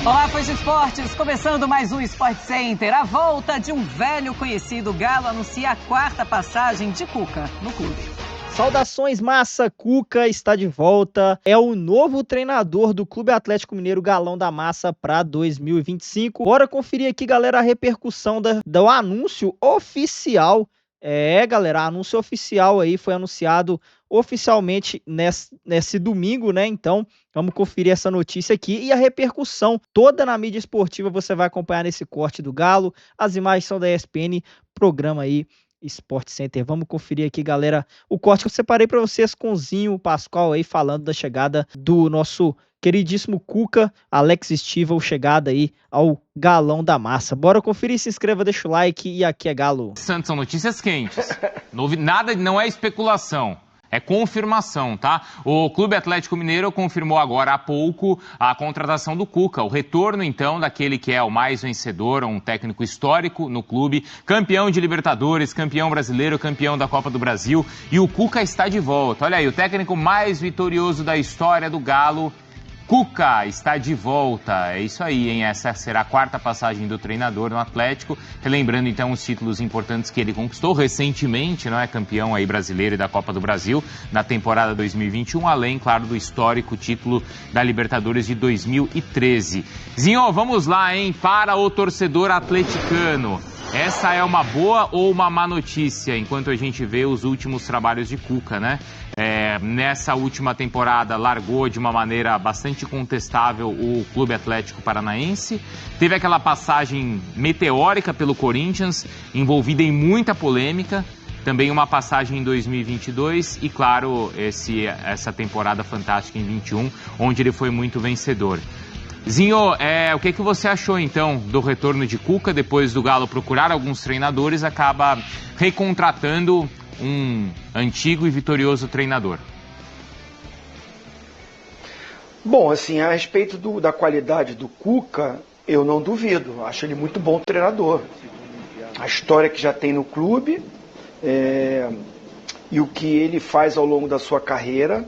Olá, fãs de esportes, começando mais um Sport Center. A volta de um velho conhecido, Galo anuncia a 4ª passagem de Cuca no clube. Saudações, massa! Cuca está de volta. É o novo treinador do Clube Atlético Mineiro Galão da Massa para 2025. Bora conferir aqui, galera, a repercussão do anúncio oficial. Galera, anúncio oficial aí foi anunciado oficialmente nesse domingo, né? Então, vamos conferir essa notícia aqui e a repercussão toda na mídia esportiva você vai acompanhar nesse corte do Galo. As imagens são da ESPN, programa aí Sport Center. Vamos conferir aqui, galera, o corte que eu separei para vocês com o Zinho Pascoal aí falando da chegada do nosso queridíssimo Cuca, Alex Stivel, chegada aí ao Galão da Massa. Bora conferir, se inscreva, deixa o like e aqui é Galo. Santos, são notícias quentes. Nada, não é especulação. É confirmação, tá? O Clube Atlético Mineiro confirmou agora há pouco a contratação do Cuca, o retorno, então, daquele que é o mais vencedor, um técnico histórico no clube, campeão de Libertadores, campeão brasileiro, campeão da Copa do Brasil, e o Cuca está de volta. Olha aí, o técnico mais vitorioso da história do Galo, Cuca, está de volta. É isso aí, hein? Essa será a 4ª passagem do treinador no Atlético. Relembrando, então, os títulos importantes que ele conquistou recentemente, não é? Campeão aí brasileiro e da Copa do Brasil na temporada 2021, além, claro, do histórico título da Libertadores de 2013. Zinho, vamos lá, hein? Para o torcedor atleticano. Essa é uma boa ou uma má notícia, enquanto a gente vê os últimos trabalhos de Cuca, né? Nessa última temporada largou de uma maneira bastante contestável o Clube Atlético Paranaense. Teve aquela passagem meteórica pelo Corinthians, envolvida em muita polêmica. Também uma passagem em 2022 e, claro, essa temporada fantástica em 21, onde ele foi muito vencedor. Zinho, o que você achou, então, do retorno de Cuca? Depois do Galo procurar alguns treinadores, acaba recontratando um antigo e vitorioso treinador. Bom, assim, a respeito da qualidade do Cuca, eu não duvido. Acho ele muito bom treinador. A história que já tem no clube e o que ele faz ao longo da sua carreira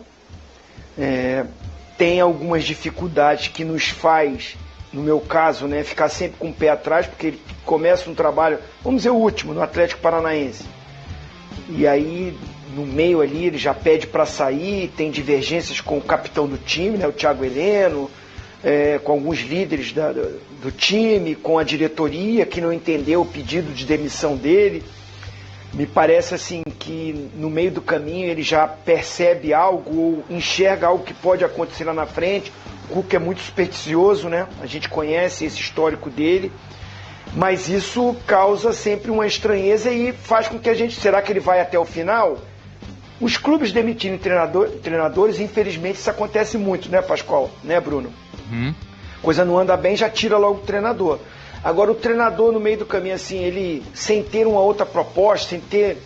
tem algumas dificuldades que nos faz, no meu caso, né, ficar sempre com o pé atrás, porque ele começa um trabalho, vamos dizer o último, no Atlético Paranaense. E aí, no meio ali, ele já pede para sair, tem divergências com o capitão do time, né, o Thiago Heleno, com alguns líderes do time, com a diretoria, que não entendeu o pedido de demissão dele. Me parece assim que no meio do caminho ele já percebe algo ou enxerga algo que pode acontecer lá na frente. O Cuca é muito supersticioso, né? A gente conhece esse histórico dele. Mas isso causa sempre uma estranheza e faz com que a gente... Será que ele vai até o final? Os clubes demitirem treinadores, infelizmente isso acontece muito, né, Pascoal? Né, Bruno? Coisa não anda bem, já tira logo o treinador. Agora, o treinador, no meio do caminho, assim, ele, sem ter uma outra proposta, sem ter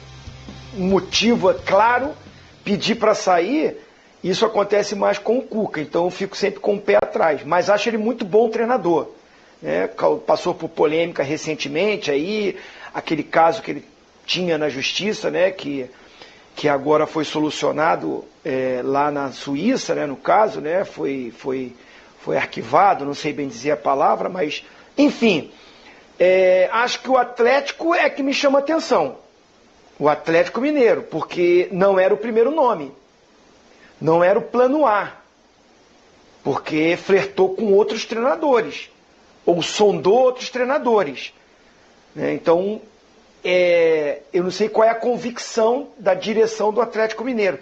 um motivo claro, pedir para sair, isso acontece mais com o Cuca. Então, eu fico sempre com o pé atrás. Mas acho ele muito bom treinador. Passou por polêmica recentemente, aí, aquele caso que ele tinha na justiça, né, que agora foi solucionado lá na Suíça, né, no caso, né, foi arquivado, não sei bem dizer a palavra, mas... Enfim, acho que o Atlético é que me chama a atenção. O Atlético Mineiro, porque não era o primeiro nome. Não era o plano A. Porque flertou com outros treinadores. Ou sondou outros treinadores. Então, eu não sei qual é a convicção da direção do Atlético Mineiro.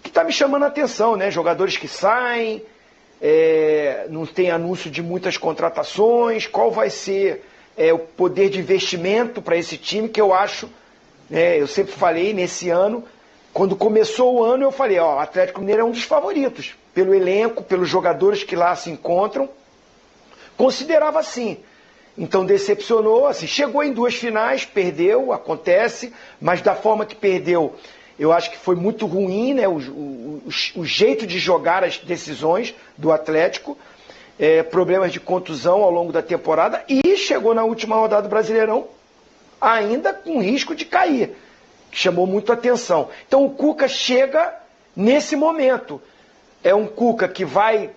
Que está me chamando a atenção, né? Jogadores que saem... não tem anúncio de muitas contratações, qual vai ser o poder de investimento para esse time, que eu acho, eu sempre falei nesse ano, quando começou o ano eu falei, o Atlético Mineiro é um dos favoritos, pelo elenco, pelos jogadores que lá se encontram, considerava assim. Então decepcionou, assim, chegou em 2 finais, perdeu, acontece, mas da forma que perdeu, eu acho que foi muito ruim, né, o jeito de jogar as decisões do Atlético, problemas de contusão ao longo da temporada, e chegou na última rodada do Brasileirão ainda com risco de cair, que chamou muito a atenção. Então o Cuca chega nesse momento. É um Cuca que vai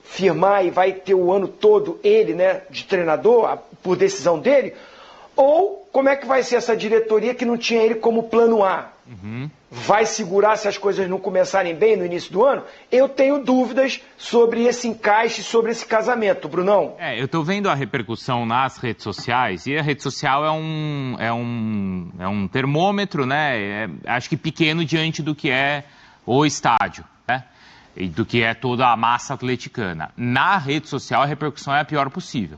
firmar e vai ter o ano todo ele, né, de treinador, por decisão dele? Ou como é que vai ser essa diretoria que não tinha ele como plano A? Vai segurar se as coisas não começarem bem no início do ano? Eu tenho dúvidas sobre esse encaixe, sobre esse casamento, Brunão. Eu tô vendo a repercussão nas redes sociais, e a rede social é um termômetro, né? Acho que pequeno diante do que é o estádio, né? E do que é toda a massa atleticana. Na rede social a repercussão é a pior possível.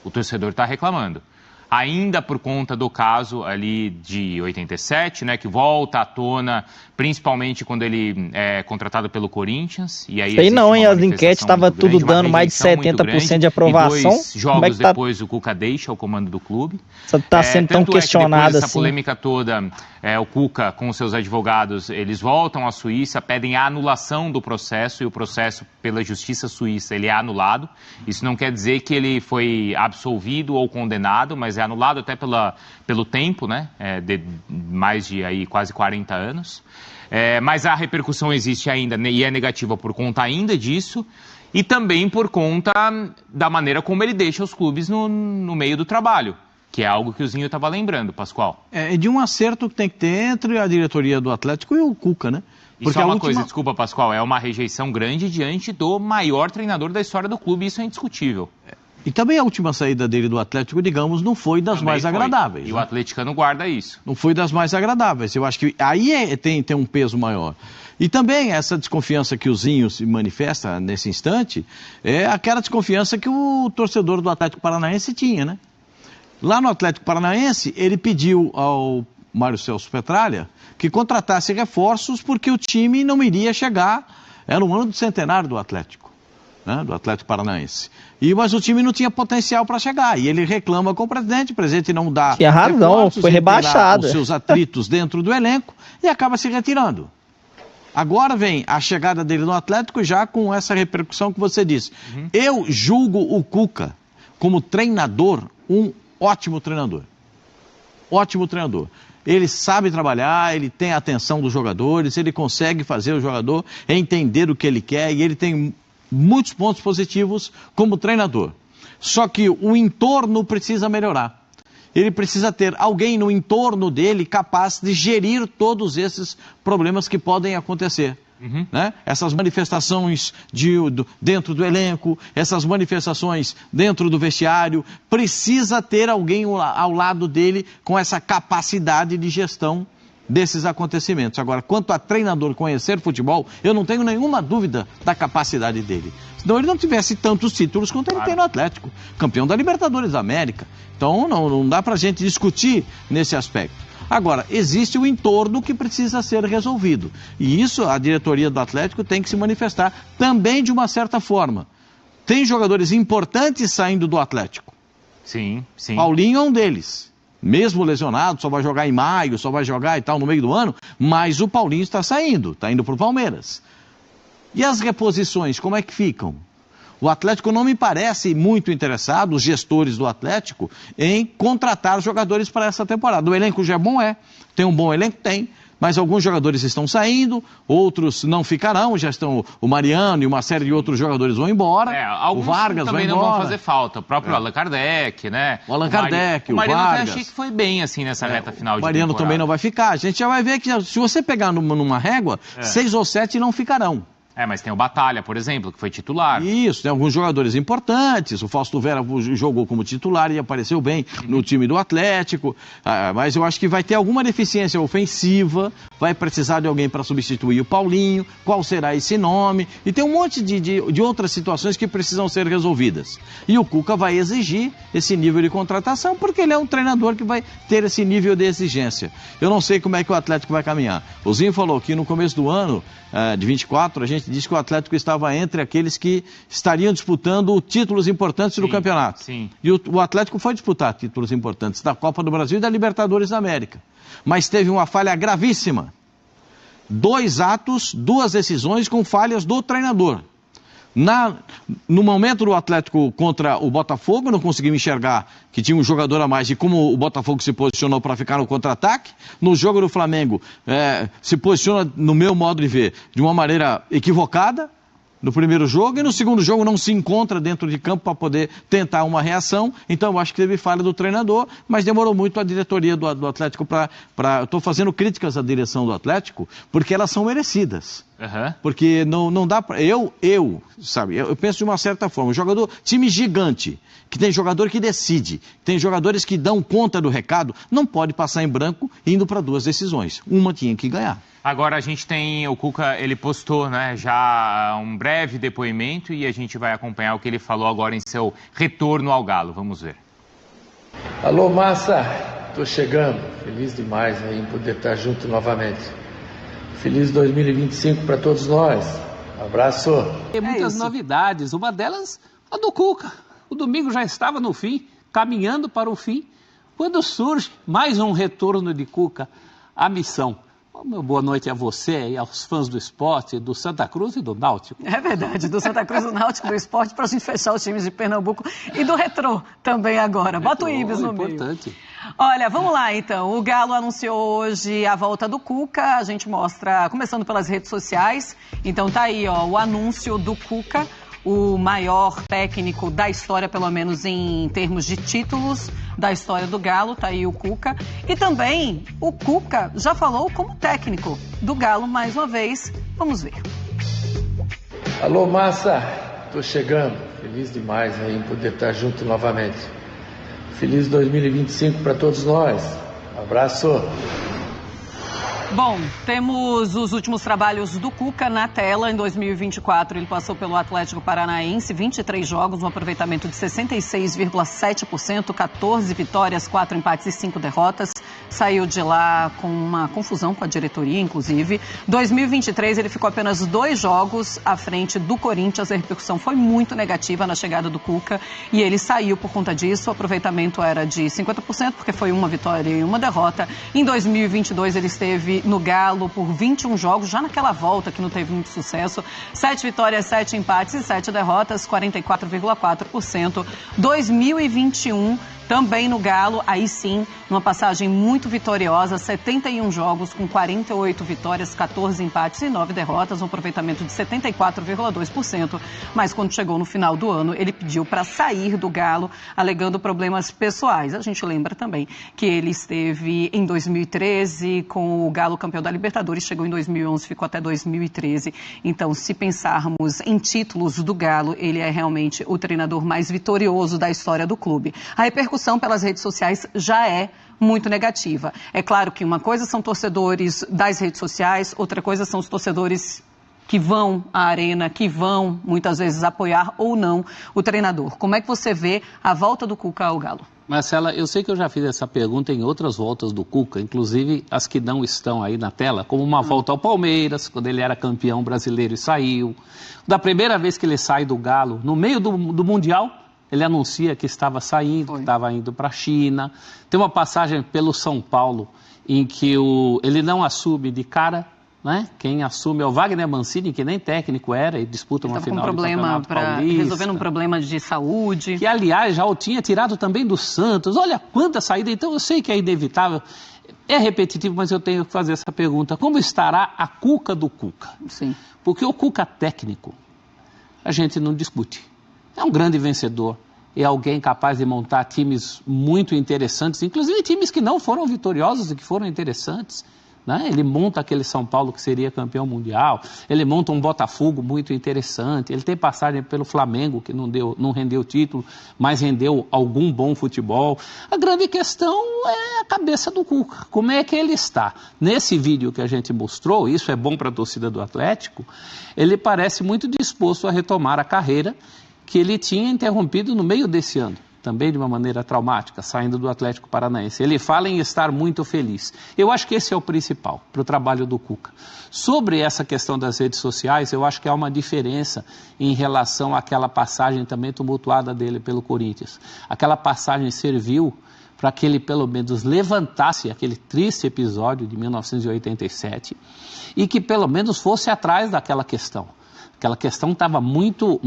O torcedor está reclamando. Ainda por conta do caso ali de 87, né, que volta à tona, principalmente quando ele é contratado pelo Corinthians. E aí sei não, hein? As enquetes estavam tudo dando mais de 70% de aprovação. E 2 jogos depois o Cuca deixa o comando do clube. Está sendo tão questionado depois assim. Essa polêmica toda, o Cuca com seus advogados, eles voltam à Suíça, pedem a anulação do processo, e o processo pela justiça suíça ele é anulado. Isso não quer dizer que ele foi absolvido ou condenado, mas é anulado até pelo tempo, né? De mais de aí, quase 40 anos. Mas a repercussão existe ainda, né, e é negativa por conta ainda disso, e também por conta da maneira como ele deixa os clubes no meio do trabalho, que é algo que o Zinho estava lembrando, Pascoal. É de um acerto que tem que ter entre a diretoria do Atlético e o Cuca, né? Porque é uma coisa, desculpa, Pascoal, é uma rejeição grande diante do maior treinador da história do clube, isso é indiscutível. E também a última saída dele do Atlético, digamos, não foi das mais agradáveis. E o atleticano guarda isso. Não foi das mais agradáveis. Eu acho que aí tem um peso maior. E também essa desconfiança que o Zinho se manifesta nesse instante é aquela desconfiança que o torcedor do Atlético Paranaense tinha, né? Lá no Atlético Paranaense, ele pediu ao Mário Celso Petralha que contratasse reforços porque o time não iria chegar, era um ano do centenário do Atlético, né, do Atlético Paranaense. Mas o time não tinha potencial para chegar. E ele reclama com o presidente não dá. Tinha razão, foi rebaixado. Os seus atritos dentro do elenco e acaba se retirando. Agora vem a chegada dele no Atlético já com essa repercussão que você disse. Eu julgo o Cuca como treinador um ótimo treinador. Ótimo treinador. Ele sabe trabalhar, ele tem a atenção dos jogadores, ele consegue fazer o jogador entender o que ele quer e ele tem muitos pontos positivos como treinador. Só que o entorno precisa melhorar. Ele precisa ter alguém no entorno dele capaz de gerir todos esses problemas que podem acontecer. Né? Essas manifestações dentro do elenco, essas manifestações dentro do vestiário, precisa ter alguém ao lado dele com essa capacidade de gestão desses acontecimentos. Agora, quanto a treinador conhecer futebol, eu não tenho nenhuma dúvida da capacidade dele. Senão ele não tivesse tantos títulos quanto ele tem no Atlético. Campeão da Libertadores da América. Então não dá pra gente discutir nesse aspecto. Agora, existe o entorno que precisa ser resolvido. E isso a diretoria do Atlético tem que se manifestar também de uma certa forma. Tem jogadores importantes saindo do Atlético. Sim, sim. Paulinho é um deles. Mesmo lesionado, só vai jogar em maio, só vai jogar e tal no meio do ano, mas o Paulinho está saindo, está indo para o Palmeiras. E as reposições, como é que ficam? O Atlético não me parece muito interessado, os gestores do Atlético, em contratar jogadores para essa temporada. O elenco já é bom, tem um bom elenco, tem, mas alguns jogadores estão saindo, outros não ficarão, já estão, o Mariano e uma série de outros jogadores vão embora, o Vargas também vai não embora. vão fazer falta, o próprio Allan Kardec, né? O Allan Kardec, o Mariano Vargas. até achei que foi bem assim nessa reta final de temporada. O Mariano também não vai ficar, a gente já vai ver que se você pegar numa régua, 6 ou 7 não ficarão. Mas tem o Batalha, por exemplo, que foi titular. Isso, tem alguns jogadores importantes. O Fausto Vera jogou como titular e apareceu bem no time do Atlético. Mas eu acho que vai ter alguma deficiência ofensiva, vai precisar de alguém para substituir o Paulinho. Qual será esse nome? E tem um monte de outras situações que precisam ser resolvidas. E o Cuca vai exigir esse nível de contratação, porque ele é um treinador que vai ter esse nível de exigência. Eu não sei como é que o Atlético vai caminhar. O Zinho falou que no começo do ano, de 24, a gente disse que o Atlético estava entre aqueles que estariam disputando títulos importantes do campeonato. Sim. E o Atlético foi disputar títulos importantes da Copa do Brasil e da Libertadores da América. Mas teve uma falha gravíssima. 2 atos, 2 decisões com falhas do treinador. No momento do Atlético contra o Botafogo, não conseguimos enxergar que tinha um jogador a mais de como o Botafogo se posicionou para ficar no contra-ataque. No jogo do Flamengo, se posiciona, no meu modo de ver, de uma maneira equivocada. no primeiro jogo, e no segundo jogo não se encontra dentro de campo para poder tentar uma reação. Então eu acho que teve falha do treinador, mas demorou muito a diretoria do Atlético para... Eu estou fazendo críticas à direção do Atlético, porque elas são merecidas. Uhum. Porque não dá para... Eu penso de uma certa forma, time gigante, que tem jogador que decide, tem jogadores que dão conta do recado, não pode passar em branco indo para 2 decisões. Uma tinha que ganhar. Agora a gente tem, o Cuca, ele postou, né, já um breve depoimento e a gente vai acompanhar o que ele falou agora em seu retorno ao Galo. Vamos ver. Alô, Massa, tô chegando, feliz demais aí em poder estar junto novamente. Feliz 2025 para todos nós. Abraço. Tem muitas novidades, uma delas a do Cuca. O domingo já estava no fim, caminhando para o fim, quando surge mais um retorno de Cuca à missão. Boa noite a você e aos fãs do esporte, do Santa Cruz e do Náutico. É verdade, do Santa Cruz, do Náutico, do esporte, para a gente fechar os times de Pernambuco e do Retrô também agora. Bota o Ibis no meio. Importante. Olha, vamos lá então. O Galo anunciou hoje a volta do Cuca. A gente mostra, começando pelas redes sociais. Então tá aí, ó, o anúncio do Cuca, o maior técnico da história, pelo menos em termos de títulos da história do Galo, tá aí o Cuca. E também o Cuca já falou como técnico do Galo mais uma vez. Vamos ver. Alô, Massa, tô chegando, feliz demais aí em poder estar junto novamente. Feliz 2025 para todos nós. Abraço. Bom, temos os últimos trabalhos do Cuca na tela. Em 2024, ele passou pelo Atlético Paranaense, 23 jogos, um aproveitamento de 66,7%, 14 vitórias, 4 empates e 5 derrotas. Saiu de lá com uma confusão com a diretoria, inclusive. 2023, ele ficou apenas 2 jogos à frente do Corinthians. A repercussão foi muito negativa na chegada do Cuca e ele saiu por conta disso. O aproveitamento era de 50%, porque foi uma vitória e uma derrota. Em 2022, ele esteve no Galo por 21 jogos, já naquela volta que não teve muito sucesso. 7 vitórias, 7 empates e 7 derrotas, 44,4%. 2021, também no Galo, aí sim, numa passagem muito vitoriosa, 71 jogos com 48 vitórias, 14 empates e 9 derrotas, um aproveitamento de 74,2%. Mas quando chegou no final do ano, ele pediu para sair do Galo, alegando problemas pessoais. A gente lembra também que ele esteve em 2013 com o Galo campeão da Libertadores, chegou em 2011, ficou até 2013. Então, se pensarmos em títulos do Galo, ele é realmente o treinador mais vitorioso da história do clube. A repercussão pelas redes sociais já é muito negativa. É claro que uma coisa são torcedores das redes sociais, outra coisa são os torcedores que vão à arena, que vão muitas vezes apoiar ou não o treinador. Como é que você vê a volta do Cuca ao Galo? Marcela, eu sei que eu já fiz essa pergunta em outras voltas do Cuca, inclusive as que não estão aí na tela, como uma volta ao Palmeiras, quando ele era campeão brasileiro e saiu. Da primeira vez que ele sai do Galo, no meio do Mundial, ele anuncia que estava saindo, que estava indo para a China. Tem uma passagem pelo São Paulo em que ele não assume de cara, né? Quem assume é o Wagner Mancini, que nem técnico era, e disputa uma final do Campeonato Paulista. Resolvendo um problema de saúde. Que, aliás, já o tinha tirado também do Santos. Olha quanta saída. Então, eu sei que é inevitável. É repetitivo, mas eu tenho que fazer essa pergunta. Como estará a Cuca do Cuca? Sim. Porque o Cuca técnico, a gente não discute. É um grande vencedor, é alguém capaz de montar times muito interessantes, inclusive times que não foram vitoriosos e que foram interessantes, né? Ele monta aquele São Paulo que seria campeão mundial, ele monta um Botafogo muito interessante, ele tem passagem pelo Flamengo, que não rendeu título, mas rendeu algum bom futebol. A grande questão é a cabeça do Cuca, como é que ele está. Nesse vídeo que a gente mostrou, isso é bom para a torcida do Atlético, ele parece muito disposto a retomar a carreira que ele tinha interrompido no meio desse ano, também de uma maneira traumática, saindo do Atlético Paranaense. Ele fala em estar muito feliz. Eu acho que esse é o principal para o trabalho do Cuca. Sobre essa questão das redes sociais, eu acho que há uma diferença em relação àquela passagem também tumultuada dele pelo Corinthians. Aquela passagem serviu para que ele pelo menos levantasse aquele triste episódio de 1987 e que pelo menos fosse atrás daquela questão. Aquela questão estava muito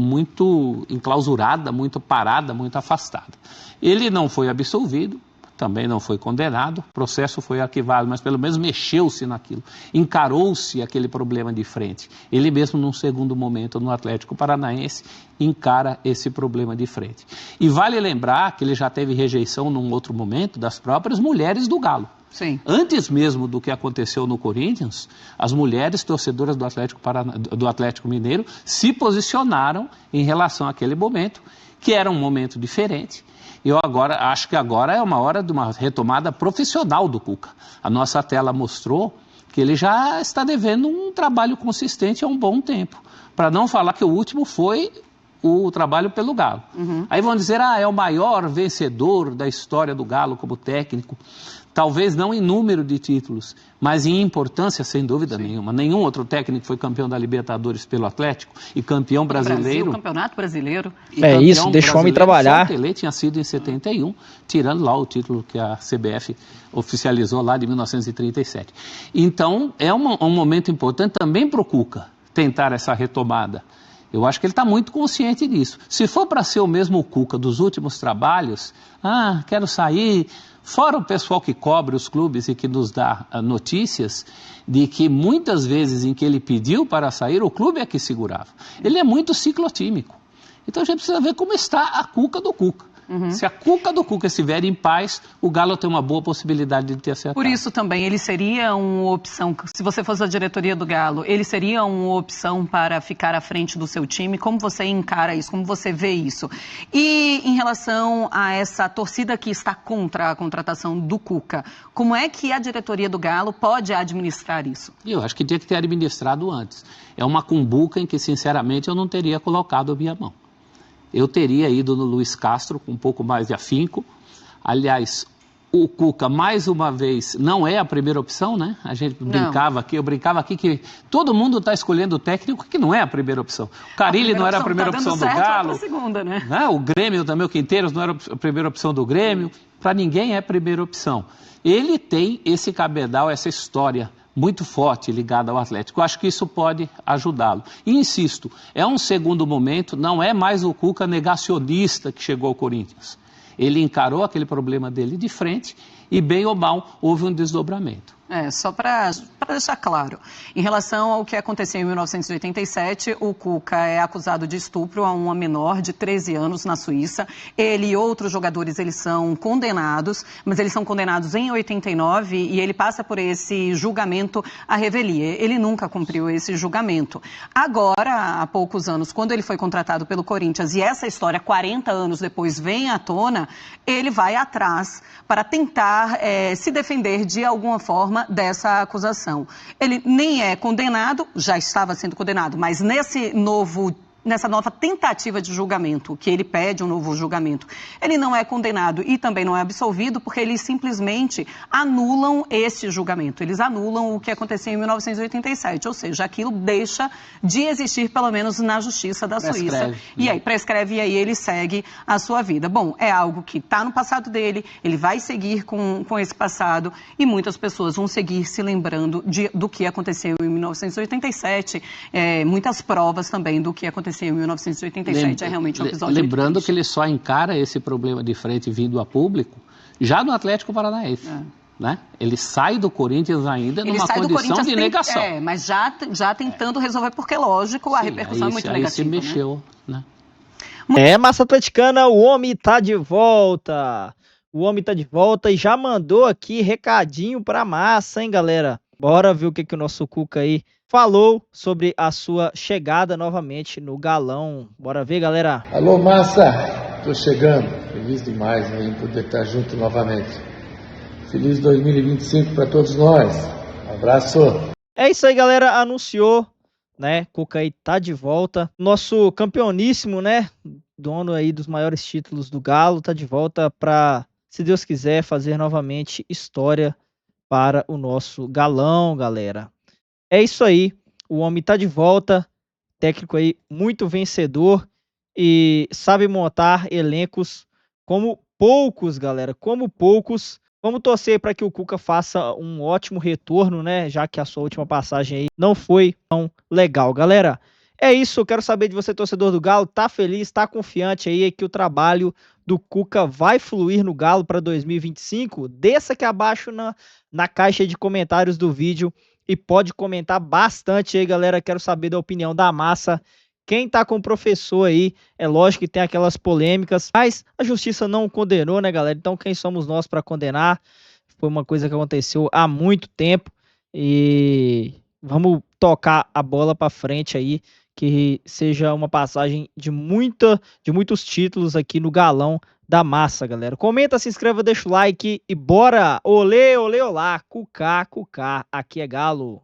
enclausurada, muito parada, muito afastada. Ele não foi absolvido, também não foi condenado, o processo foi arquivado, mas pelo menos mexeu-se naquilo, encarou-se aquele problema de frente. Ele mesmo, num segundo momento, no Atlético Paranaense, encara esse problema de frente. E vale lembrar que ele já teve rejeição num outro momento das próprias mulheres do Galo. Sim. Antes mesmo do que aconteceu no Corinthians, as mulheres torcedoras do Atlético Mineiro se posicionaram em relação àquele momento, que era um momento diferente. Eu acho que agora é uma hora de uma retomada profissional do Cuca. A nossa tela mostrou que ele já está devendo um trabalho consistente há um bom tempo. Para não falar que o último foi o trabalho pelo Galo. Aí vão dizer, é o maior vencedor da história do Galo como técnico. Talvez não em número de títulos, mas em importância, sem dúvida nenhuma. Nenhum outro técnico foi campeão da Libertadores pelo Atlético e campeão brasileiro. Campeonato brasileiro. Isso, deixa o homem trabalhar. Só o Pelé tinha sido em 71, tirando lá o título que a CBF oficializou lá de 1937. Então, é um momento importante também para o Cuca tentar essa retomada. Eu acho que ele está muito consciente disso. Se for para ser o mesmo Cuca dos últimos trabalhos, quero sair... Fora o pessoal que cobre os clubes e que nos dá notícias de que muitas vezes em que ele pediu para sair, o clube é que segurava. Ele é muito ciclotímico. Então a gente precisa ver como está a Cuca do Cuca. Se a Cuca do Cuca estiver em paz, o Galo tem uma boa possibilidade de ter acertado. Por isso também, ele seria uma opção, se você fosse a diretoria do Galo, ele seria uma opção para ficar à frente do seu time? Como você encara isso? Como você vê isso? E em relação a essa torcida que está contra a contratação do Cuca, como é que a diretoria do Galo pode administrar isso? Eu acho que tinha que ter administrado antes. É uma cumbuca em que, sinceramente, eu não teria colocado a minha mão. Eu teria ido no Luiz Castro com um pouco mais de afinco. Aliás, o Cuca, mais uma vez, não é a primeira opção, né? Eu brincava aqui que todo mundo está escolhendo o técnico que não é a primeira opção. O Carille não era a primeira opção do Galo. Segunda, né? O Grêmio também, o Quinteiros não era a primeira opção do Grêmio. Para ninguém é a primeira opção. Ele tem esse cabedal, essa história muito forte ligada ao Atlético. Eu acho que isso pode ajudá-lo. E insisto, é um segundo momento, não é mais o Cuca negacionista que chegou ao Corinthians. Ele encarou aquele problema dele de frente e, bem ou mal, houve um desdobramento. Só para deixar claro, em relação ao que aconteceu em 1987, o Cuca é acusado de estupro a uma menor de 13 anos na Suíça. Ele e outros jogadores, eles são condenados, mas eles são condenados em 89 e ele passa por esse julgamento à revelia. Ele nunca cumpriu esse julgamento. Agora, há poucos anos, quando ele foi contratado pelo Corinthians e essa história, 40 anos depois, vem à tona, ele vai atrás para tentar se defender de alguma forma dessa acusação. Ele nem é condenado, já estava sendo condenado, mas nessa nova tentativa de julgamento, que ele pede um novo julgamento, ele não é condenado e também não é absolvido porque eles simplesmente anulam esse julgamento. Eles anulam o que aconteceu em 1987, ou seja, aquilo deixa de existir, pelo menos na justiça da Suíça. E aí prescreve e aí ele segue a sua vida. Bom, é algo que está no passado dele, ele vai seguir com esse passado e muitas pessoas vão seguir se lembrando do que aconteceu em 1987, muitas provas também do que aconteceu em 1987, é realmente um episódio. Lembrando que ele só encara esse problema de frente vindo a público já no Atlético Paranaense. Né? Ele sai do Corinthians ainda numa condição de negação. Mas já tentando resolver, porque, lógico, a repercussão é muito negativa. Aí se mexeu, né? Massa atleticana, o homem tá de volta. O homem tá de volta e já mandou aqui recadinho pra massa, hein, galera? Bora ver o que o nosso Cuca aí falou sobre a sua chegada novamente no Galão. Bora ver, galera. Alô, massa! Tô chegando. Feliz demais em poder estar junto novamente. Feliz 2025 para todos nós. Abraço. É isso aí, galera. Anunciou, né? Cuca aí tá de volta. Nosso campeoníssimo, né? Dono aí dos maiores títulos do Galo, tá de volta para, se Deus quiser, fazer novamente história para o nosso Galão, galera. É isso aí, o homem tá de volta, técnico aí muito vencedor e sabe montar elencos como poucos, galera, como poucos. Vamos torcer para que o Cuca faça um ótimo retorno, né, já que a sua última passagem aí não foi tão legal. Galera, É isso, eu quero saber de você, torcedor do Galo, tá feliz, tá confiante aí que o trabalho do Cuca vai fluir no Galo para 2025? Desça aqui abaixo na caixa de comentários do vídeo e pode comentar bastante aí, galera. Quero saber da opinião da massa. Quem tá com o professor aí, é lógico que tem aquelas polêmicas, mas a justiça não condenou, né, galera? Então quem somos nós para condenar? Foi uma coisa que aconteceu há muito tempo e vamos tocar a bola para frente aí, que seja uma passagem de muitos títulos aqui no Galão da Massa, galera. Comenta, se inscreva, deixa o like e bora! Olê, olê, olá! Cucá, cucá, aqui é Galo!